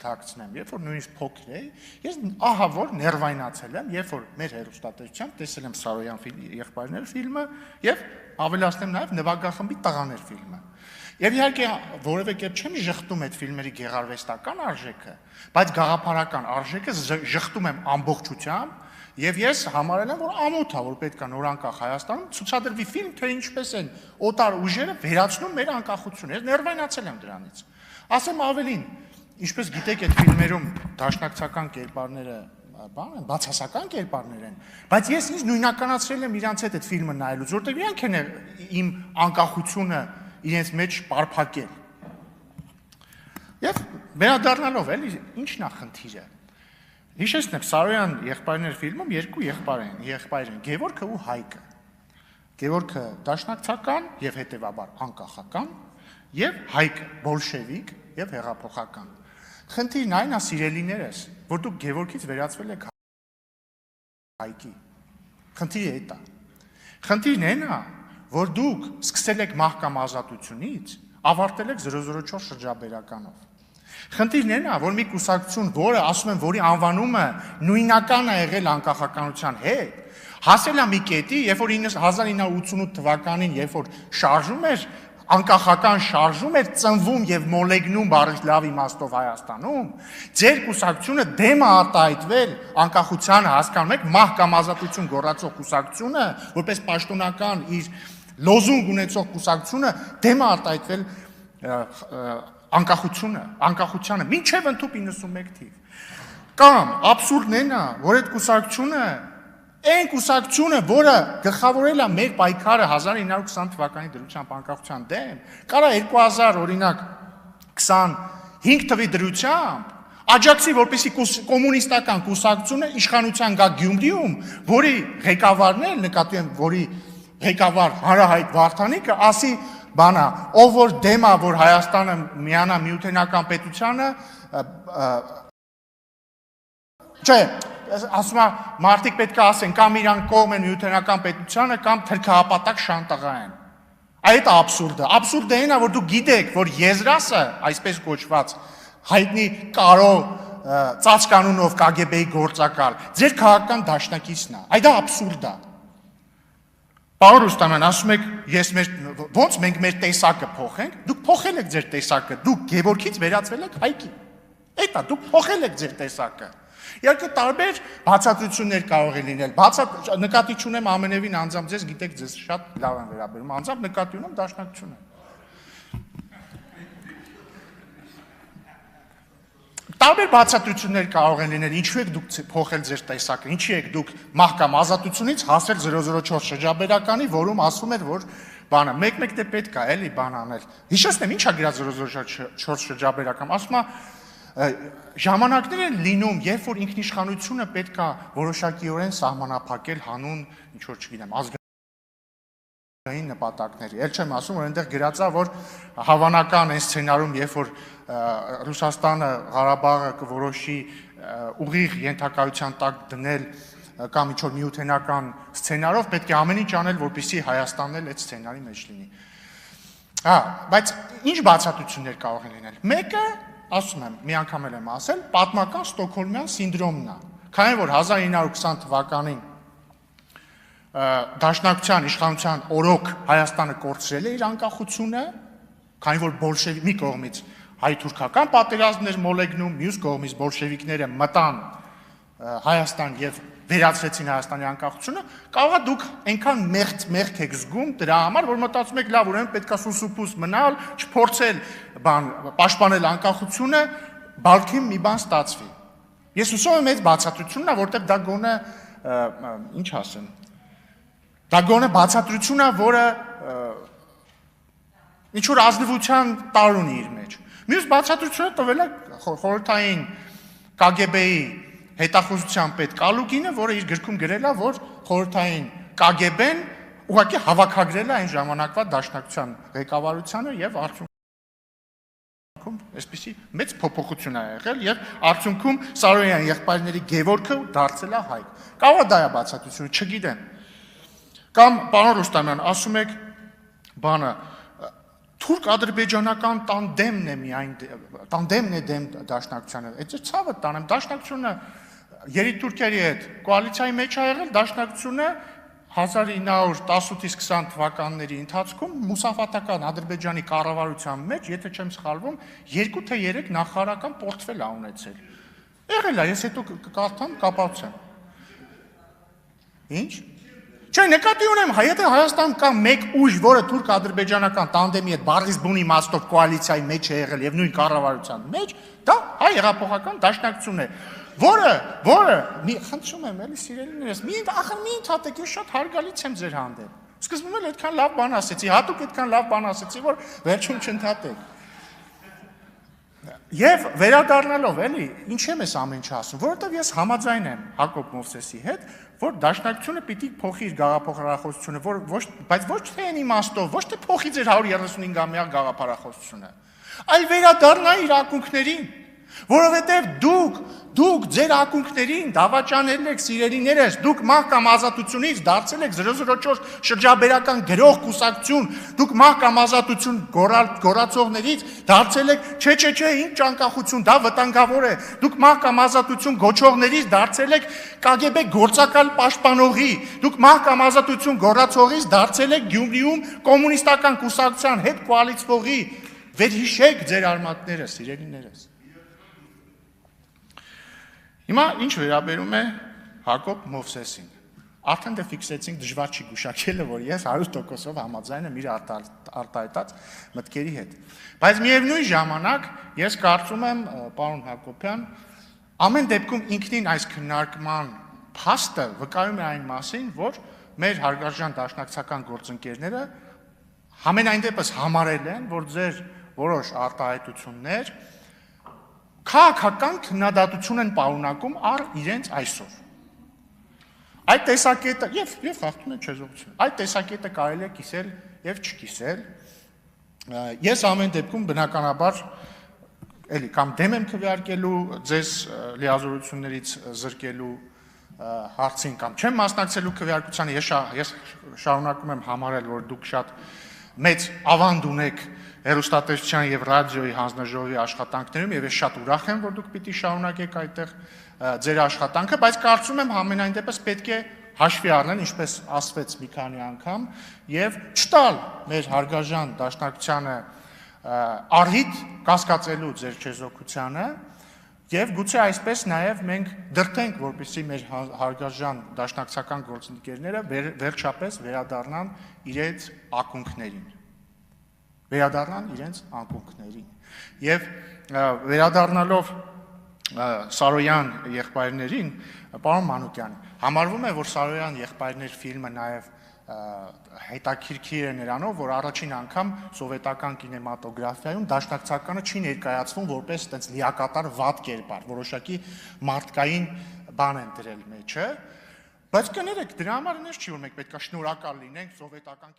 թաքցնեմ, երբ որ նույնիսկ փոքր էի, ես ահա որ ներվայնացել եմ, երբ որ մեր հեռուստատեսությամբ տեսել եմ Սարոյան եղբայրներ ֆիլմը եւ ավելացնեմ նաեւ նվագախմբի տղաներ ֆիլմը։ Եվ իհարկե որևէ կերպ չեմ ժխտում այդ ֆիլմերի գեղարվեստական արժեքը, բայց գաղափարական արժեքը ժխտում եմ ամբողջությամբ եւ ես համարել եմ, որ ամոթ է, որ պետք է նոր անկախ Հայաստանում ցուցադրվի ֆիլմ, թե ինչպես են օտար ուժերը վերացնում մեր անկախությունը։ Ես ներվայնացել եմ դրանից։ Ասեմ ավելին, ինչպես գիտեք, այդ ֆիլմերում դաշնակցական կերպարները բացասական կերպարներ են, բայց ես ինձ նույնականացրել եմ իրանց հետ այդ ֆիլմը նայելուց, որտեղ իրանք են իմ անկախությունը իրենց մեջ պարփակել։ Եվ վերադառնալով էլի, ի՞նչն է խնդիրը։ Հիշեցնեք, Սարոյան եղբայրներ ֆիլմում երկու եղբայր են, Գևորգը ու Հայկը։ Գևորգը դաշնակցական եւ հետեւաբար անկախական, եւ Հայկը բոլշևիկ եւ հեղափոխական։ Խնդիրն այն է, սիրելիներս, որ դուք Գևորգից վերածվել եք Հայկի։ Խնդիրը այդ է։ Խնդիրն այն է, որ դուք սկսել եք մահկամ ազատությունից, ավարտել եք 004 շրջաբերականով։ Խնդիրն այն է, որ մի կուսակցություն, որը ասում են, որի անվանումը նույնական է եղել անկախականության հետ, հասել է մի կետի, երբ որ 1988 թվականին, երբ որ շարժում էր, անկախական շարժում էր ծնվում եւ մոլեգնում բառի լավ իմաստով Հայաստանում, ձեր կուսակցությունը դեմ է արտահայտվել անկախությանը, հասկանում եք, մահկամ ազատություն գոռացող կուսակցությունը, որպես պաշտոնական իր լոզունգ ունեցող կուսակցությունը դեմ է արտահայտվել անկախությանը, մինչև ընդհուպ 91 թիվ։ Կամ աբսուրդն այն է, որ այդ կուսակցությունը, այն կուսակցությունը, որը գլխավորել է մեր պայքարը 1920 թվականի դրությամբ անկախության դեմ, կարա 2000 օրինակ 25 թվի դրությամբ աջակցի, որպեսզի կոմունիստական կուսակցությունը իշխանության գա Գյումրիում, որի ղեկավարն է, նկատի եմ, որի ղեկավար Հանրահայտ Վարդանիկը ասի բանա, ով որ դեմ է, որ Հայաստանը միանա միութենական պետությանը, չէ, ասում է, մարդիկ պետք է ասեն, կամ իրան կողմ են միութենական պետությանը, կամ թրքահապատակ շանտաղա են։ Այդ աբսուրդը։ Աբսուրդը այն է, որ դուք գիտեք, որ Եզրասը, այսպես կոչված, հայտնի Կարո ծածկանունով KGB-ի գործակալ, ձեր քաղաքական դաշնակիցն է։ Այդ աբսուրդ է։ Պարոն Ռուստամյան, ասում եք, ոնց մենք մեր տեսակը փոխենք, դուք փոխել եք ձեր տեսակը, դուք Գևորգից վերածվել եք Հայկի։ Այդ է, դուք փոխել եք ձեր տեսակը։ Իհարկե տարբեր բացատրություններ կարող են լինել, նկատի չունեմ ամենևին անձամբ, ձեզ գիտեք, ձեզ շատ լավ են վերաբերում, անձամբ նկատի ունեմ դաշնակցությունը։ Տարբեր բացատրություններ կարող են լինել, ինչու եք դուք փոխել ձեր տեսակը, ինչի եք դուք մահկամ ազատությունից հասել 004 շրջաբերականի, որում ասում էր, որ բանը, մեկ-մեկ դե պետք է էլի բան անել։ Հիշեցնեմ, ի՞նչ է գրած 004 շրջաբերական, ասում է ժամանակներ են լինում, երբ որ ինքնիշխանությունը պետք է որոշակիորեն սահմանափակել հանուն, ինչ որ չգիտեմ, ազգային նպատակների։ Էլ չեմ ասում, որ այնտեղ գրած է, որ հավանական այն սցենարում, երբ որ Ռուսաստանը Ղարաբաղը կորոշի ուղիղ ենթակայության տակ դնել կամ ինչ որ միութենական սցենարով, պետք է ամեն ինչ անել, որպեսզի Հայաստանն էլ այդ սցենարի մեջ լինի։ Բայց ինչ բացատրություններ կարող են լինել։ Մեկը, ասում եմ, մի անգամ եմ ասել, պատմական Ստոկհոլմյան սինդրոմն է։ Քանի որ 1920 թվականին Դաշնակցության իշխանության օրոք Հայաստանը կորցրել է իր անկախությունը, քանի որ բոլշևիկ մի կողմից հայ-թուրքական պատերազմներ մոլեգնում, մյուս կողմից բոլշևիկները մտան Հայաստան եւ վերացրեցին Հայաստանի անկախությունը, կարող է դուք այնքան մեղք եք զգում դրա համար, որ մտածում եք, լավ, ուրեմն պետք է սուսուփուս մնալ, չփորձել պաշտպանել անկախությունը, բալքի մի բան ստացվի։ Ես հուսով եմ այդ բացատրությունն է, որտեղ դա գոնե ինչ ասեմ, դա գոնե բացատրություն է, որը ինչ որ ազնվության տար ունի իր մեջ։ Մյուս բացատրությունը տվել է խորհրդային KGB-ի հետախուզության պետ Կալուգինը, որը իր գրքում գրել է, որ խորհրդային KGB-ն ուղղակի հավաքագրել է այն ժամանակվա դաշնակցության ղեկավարությանը եւ արդյունքում այսպեսի մեծ փոփոխություն է եղել եւ արդյունքում Սարոյան եղբայրների Գևորգը դարձել է Հայկ։ Կարող է դա է բացատրությունը, չգիտեմ։ Կամ պարոն Ռուստամյան, ասում եք, բանը թուրք-ադրբեջանական տանդեմն է միայն տանդեմն է դեմ դաշնակցությանը։ Այդ ցավը տանեմ, դաշնակցությունը Երիտուրքերի հետ կոալիցիայի մեջ ա եղել, դաշնակցությունը 1918-ից 20 թվականների ընթացքում մուսաֆաթական Ադրբեջանի կառավարության մեջ, եթե չեմ սխալվում, 2 թե 3 նախարարական պորտֆել ա ունեցել։ Եղել ա, ես հետո կարդամ, կապացեմ։ Ինչ։ Չէ, նկատի ունեմ, եթե Հայաստան կա մեկ ուժ, որը թուրք-ադրբեջանական տանդեմի հետ բարձր բուն իմաստով կոալիցիայի մեջ է եղել եւ նույն կառավարության մեջ, դա հայ հեղափոխական դաշնակցությունն է, որը մի խնդրում եմ, էլի սիրելիներս, մի ընդհատեք, ես շատ հարգալից եմ ձեր հանդեպ։ Սկզբում էլ այդքան լավ բան ասեցի, հատուկ այդքան լավ բան ասեցի, որ վերջում չընդհատեք։ Եվ վերադառնալով, էլի, ինչ եմ ես ամեն ինչ ասում, որովհետև ես համաձայն եմ Հակոբ Մովսեսի հետ, որ դաշնակցությունը պիտի փոխի իր գաղափարախոսությունը, բայց ոչ թե այն իմաստով, ոչ թե փոխի ձեր 135-ամյա գաղափարախոսությունը, այլ վերադառնա իր ակունքներին, որովհետև դուք ձեր ակունքներին դավաճանել եք սիրելիներս, դուք մահկամ ազատությունից դարձել եք 004 շրջաբերական գրող կուսակցություն, դուք մահկամ ազատություն գոռացողներից դարձել եք չէ, ինչ անկախություն, դա վտանգավոր է, դուք մահկամ ազատություն գոչողներից դարձել եք KGB գործակալ պաշտպանողի, դուք մահկամ ազատություն գոռացողից դարձել եք Գյումրիում կոմունիստական կուսակցության հետ կոալիցվողի, վերհիշեք ձեր արմատները, սիրելիներս։ Հիմա ինչ վերաբերում է Հակոբ Մովսեսին, արդեն դե ֆիքսեցինք դժվար չի գուշակելը, որ ես 100%-ով համաձայն եմ իր արտահայտած մտքերի հետ, բայց միևնույն ժամանակ ես կարծում եմ, պարոն Հակոբյան, ամեն դեպքում ինքնին այս քննարկման փաստը վկայում է այն մասին, որ մեր հարգարժան դաշնակցական գործընկերները համենայն դեպս համարել են, որ ձեր որոշ արտահայտություններ քաղաքական քննադատություն են պարունակում առ իրենց այսօր։ Այդ տեսակետը եւ խախտում են չեզոքությունը։ Այդ տեսակետը կարելի է կիսել եւ չկիսել։ Ես ամեն դեպքում բնականաբար էլի կամ դեմ եմ քվեարկելու ձեզ լիազորություններից զրկելու հարցին կամ չեմ մասնակցելու քվեարկությանը, ես շարունակում եմ համարել, որ դուք շատ մեծ ավանդ ունեք հեռուստատեսության եւ ռադիոյի հանձնաժողովի աշխատանքներում եւ ես շատ ուրախ եմ, որ դուք պիտի շարունակեք այդտեղ ձեր աշխատանքը, բայց կարծում եմ համենայն դեպս պետք է հաշվի առնել, ինչպես ասվեց մի քանի անգամ, եւ չտալ մեր հարգարժան դաշնակցությանը արհիտ կասկածելու ձեր չեզոքությանը եւ գուցե այսպես նաեւ մենք դրթենք, որպեսզի մեր հարգարժան դաշնակցական գործընկերները վերջապես վերադառնան իրենց ակունքներին։ Եվ վերադառնալով Սարոյան եղբայրներին, պարոն Մանուկյան, համարվում է, որ Սարոյան եղբայրներ ֆիլմը նաև հետաքրքիր է նրանով, որ առաջին անգամ սովետական կինեմատոգրաֆիայում դաշնակցականը չի ներկայացվում որպես այդպես լիակատար վատ կերպար, որոշակի մարդկային բան են դրել մեջը, բայց կներեք, դրա համար ինձ չի որ մենք պետք է շնորհակալ լինենք սովետական